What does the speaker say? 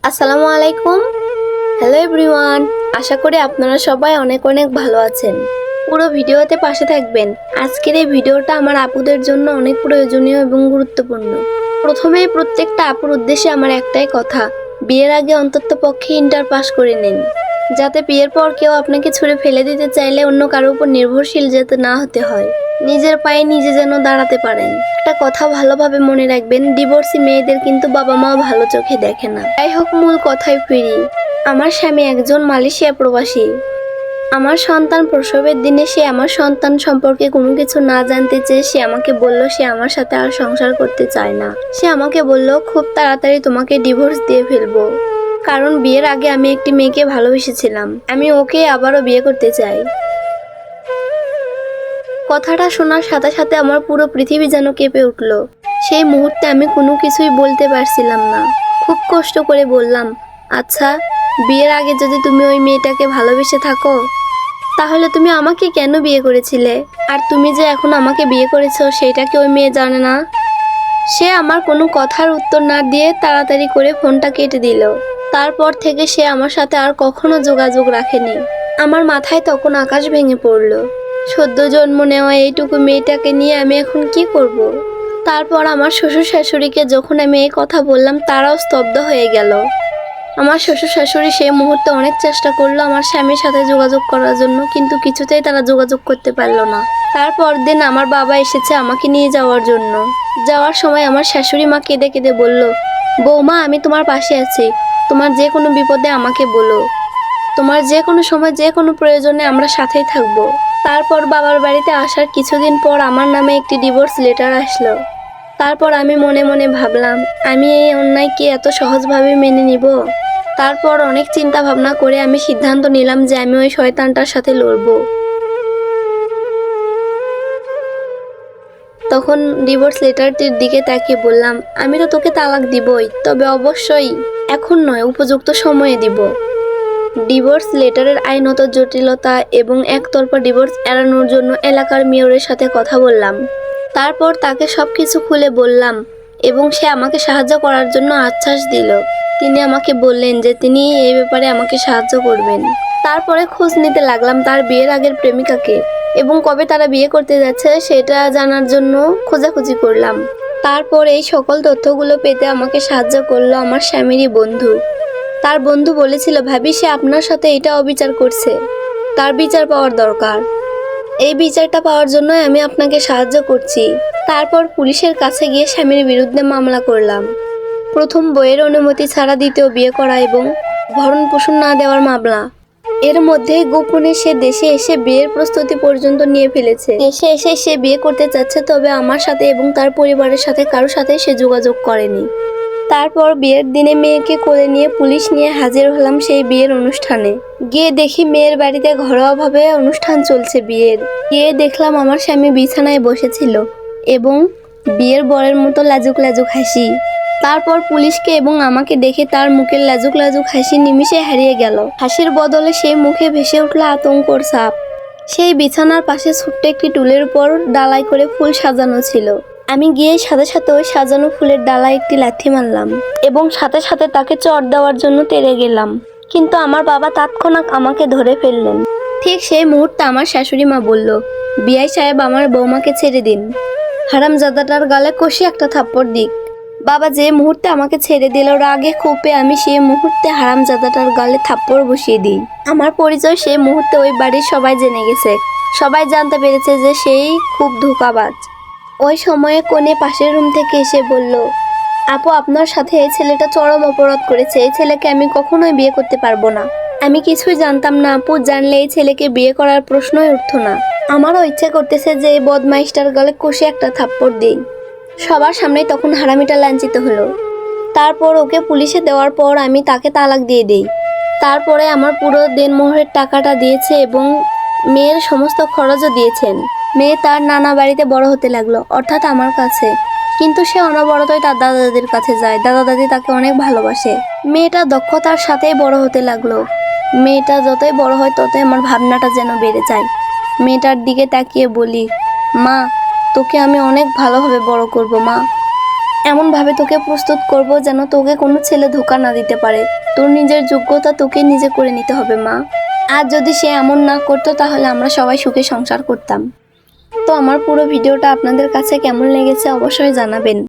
আসসালামু আলাইকুম। Hello everyone, আশা করি আপনারা সবাই অনেক অনেক ভালো আছেন। পুরো ভিডিওতে পাশে থাকবেন। আজকের এই ভিডিওটা আমার আপুদের জন্য অনেক প্রয়োজনীয় এবং গুরুত্বপূর্ণ। প্রথমেই প্রত্যেকটা আপুর উদ্দেশ্যে আমার একটাই কথা, বিয়ের আগে অন্তত পক্ষে ইন্টার পাস করে নিন, যাতে বিয়ের পর কেউ আপনাকে ছুঁড়ে ফেলে দিতে চাইলে অন্য কারোর উপর নির্ভরশীল যাতে না হতে হয়, নিজের পায়ে নিজে যেন দাঁড়াতে পারেন। একটা কথা ভালোভাবে মনে রাখবেন, ডিভোর্সি মেয়েদের কিন্তু বাবা মাও ভালো চোখে দেখে না। যাই হোক, মূল কথায় ফিরি। আমার স্বামী একজন মালয়েশিয়া প্রবাসী। আমার সন্তান প্রসবের দিনে সে আমার সন্তান সম্পর্কে কোনো কিছু না জানতে চেয়ে সে আমাকে বলল সে আমার সাথে আর সংসার করতে চায় না। সে আমাকে বলল খুব তাড়াতাড়ি তোমাকে ডিভোর্স দিয়ে ফেলবো, কারণ বিয়ের আগে আমি একটি মেয়েকে ভালোবেসেছিলাম, আমি ওকে আবারও বিয়ে করতে চাই। কথাটা শোনার সাথে সাথে আমার পুরো পৃথিবী যেন কেঁপে উঠল। সেই মুহূর্তে আমি কোনো কিছুই বলতে পারছিলাম না। খুব কষ্ট করে বললাম, আচ্ছা, বিয়ের আগে যদি তুমি ওই মেয়েটাকে ভালোবেসে থাকো, তাহলে তুমি আমাকে কেন বিয়ে করেছিলে? আর তুমি যে এখন আমাকে বিয়ে করেছো সেটা কি ওই মেয়ে জানে না? সে আমার কোনো কথার উত্তর না দিয়ে তাড়াতাড়ি করে ফোনটা কেটে দিল। তারপর থেকে সে আমার সাথে আর কখনো যোগাযোগ রাখেনি। আমার মাথায় তখন আকাশ ভেঙে পড়ল। সদ্য জন্ম নেওয়া এইটুকু মেয়েটাকে নিয়ে আমি এখন কি করব? তারপর আমার শ্বশুর শাশুড়িকে যখন আমি এই কথা বললাম, তারাও স্তব্ধ হয়ে গেল। আমার শ্বশুর শাশুড়ি সেই মুহূর্তে অনেক চেষ্টা করলো আমার স্বামীর সাথে যোগাযোগ করার জন্য, কিন্তু কিছুতেই তারা যোগাযোগ করতে পারলো না। তারপর দিন আমার বাবা এসেছে আমাকে নিয়ে যাওয়ার জন্য। যাওয়ার সময় আমার শাশুড়ি মা কেঁদে কেঁদে বলল, বৌমা, আমি তোমার পাশে আছি, তোমার যে কোনো বিপদে আমাকে বলো, তোমার যে কোনো সময় যে কোনো প্রয়োজনে আমরা সাথেই থাকবো। তারপর বাবার বাড়িতে আসার কিছুদিন পর আমার নামে একটি ডিভোর্স লেটার আসলো। তারপর আমি মনে মনে ভাবলাম, আমি এই অন্যায়কে এত সহজভাবে মেনে নিব? তারপর অনেক চিন্তা ভাবনা করে আমি সিদ্ধান্ত নিলাম যে আমি ওই শয়তানটার সাথে লড়বো। তখন ডিভোর্স লেটারটির দিকে তাকিয়ে বললাম, আমি তো তোকে তালাক দিবই, তবে অবশ্যই এখন নয়, উপযুক্ত সময়ে দিব। ডিভোর্স লেটারের আইনত জটিলতা এবং একতরফা ডিভোর্স এড়ানোর জন্য এলাকার মেয়রের সাথে কথা বললাম। তারপর তাকে সবকিছু খুলে বললাম এবং সে আমাকে সাহায্য করার জন্য আশ্বাস দিল। তিনি আমাকে বললেন যে তিনি এই ব্যাপারে আমাকে সাহায্য করবেন। তারপরে খোঁজ নিতে লাগলাম তার বিয়ের আগের প্রেমিকাকে এবং কবে তারা বিয়ে করতে যাচ্ছে সেটা জানার জন্য খোঁজাখুঁজি করলাম। তারপর এই সকল তথ্যগুলো পেতে আমাকে সাহায্য করলো আমার স্বামীরই বন্ধু। তার বন্ধু বলেছিল, ভাবি, সে আপনার সাথে এটা অবিচার করছে, তার বিচার পাওয়ার দরকার। এই বিচারটা পাওয়ার জন্যই আমি আপনাকে সাহায্য করছি। তারপর পুলিশের কাছে গিয়ে স্বামীর বিরুদ্ধে মামলা করলাম। প্রথম বইয়ের অনুমতি ছাড়া দ্বিতীয় বিয়ে করা এবং ভরণ পোষণ না দেওয়ার মামলা। এর মধ্যেই গোপনে সে দেশে এসে বিয়ের প্রস্তুতি পর্যন্ত নিয়ে ফেলেছে। দেশে এসে সে বিয়ে করতে চাচ্ছে, তবে আমার সাথে এবং তার পরিবারের সাথে কারোর সাথে সে যোগাযোগ করেনি। তারপর বিয়ের দিনে মেয়েকে কোলে নিয়ে পুলিশ নিয়ে হাজির হলাম সেই বিয়ের অনুষ্ঠানে। গিয়ে দেখি মেয়ের বাড়িতে ঘরোয়াভাবে অনুষ্ঠান চলছে বিয়ের। গিয়ে দেখলাম আমার স্বামী বিছানায় বসেছিল এবং বিয়ের বরের মতো লাজুক লাজুক হাসি। তারপর পুলিশকে এবং আমাকে দেখে তার মুখের লাজুক লাজুক হাসি নিমিষে হারিয়ে গেল। হাসির বদলে সেই মুখে ভেসে উঠল আতঙ্কর ছাপ। সেই বিছানার পাশে ছোট্ট একটি টুলের উপর ডালাই করে ফুল সাজানো ছিল। আমি গিয়ে সাথে সাথে ওই সাজানো ফুলের ডালায় একটি লাথি মারলাম এবং সাথে সাথে তাকে চড় দেওয়ার জন্য তেড়ে গেলাম, কিন্তু আমার বাবা তৎক্ষণাৎ আমাকে ধরে ফেললেন। ঠিক সেই মুহূর্তে আমার শাশুড়ি মা বলল, বিআই সাহেব, আমার বৌমাকে ছেড়ে দিন, হারামজাদাটার গালে কষে একটা থাপ্পড় দিক। বাবা যে মুহূর্তে আমাকে ছেড়ে দিল, রাগে ক্ষোভে আমি সেই মুহূর্তে হারামজাদাটার গালে থাপ্পড় বসিয়ে দিই। আমার পরিচয় সেই মুহূর্তে ওই বাড়ির সবাই জেনে গেছে। সবাই জানতে পেরেছে যে সেই খুব ধোঁকাবাজ। ওই সময়ে কোণে পাশের রুম থেকে এসে বলল, আপু, আপনার সাথে এই ছেলেটা চরম অপরাধ করেছে, এই ছেলেকে আমি কখনোই বিয়ে করতে পারবো না। আমি কিছুই জানতাম না আপু, জানলে এই ছেলেকে বিয়ে করার প্রশ্নই উঠতো না। আমারও ইচ্ছে করতেছে যে এই বদমাইশটার গলে কষে একটা থাপ্পড় দিই। সবার সামনেই তখন হারামিটা লাঞ্ছিত হলো। তারপর ওকে পুলিশে দেওয়ার পর আমি তাকে তালাক দিয়ে দেই। তারপরে আমার পুরো দেনমোহরের টাকাটা দিয়েছে এবং মেয়ের সমস্ত খরচও দিয়েছেন। মেয়ে তার নানা বাড়িতে বড় হতে লাগলো, অর্থাৎ আমার কাছে। কিন্তু সে অনবরতই তার দাদা দাদির কাছে যায়। দাদা দাদি তাকে অনেক ভালোবাসে। মেয়েটা দক্ষতার সাথেই বড় হতে লাগলো। মেয়েটা যতই বড় হয় ততই আমার ভাবনাটা যেন বেড়ে যায়। মেয়েটার দিকে তাকিয়ে বলি, মা, তোকে আমি অনেক ভালোভাবে বড় করব মা। এমনভাবে তোকে প্রস্তুত করব যেন তোকে কোনো ছেলে ধোঁকা না দিতে পারে। তোর নিজের যোগ্যতা তোকে নিজে করে নিতে হবে মা। আর যদি সে এমন না করতো তাহলে আমরা সবাই সুখে সংসার করতাম। তো আমার পুরো ভিডিওটা আপনাদের কাছে কেমন লেগেছে অবশ্যই জানাবেন।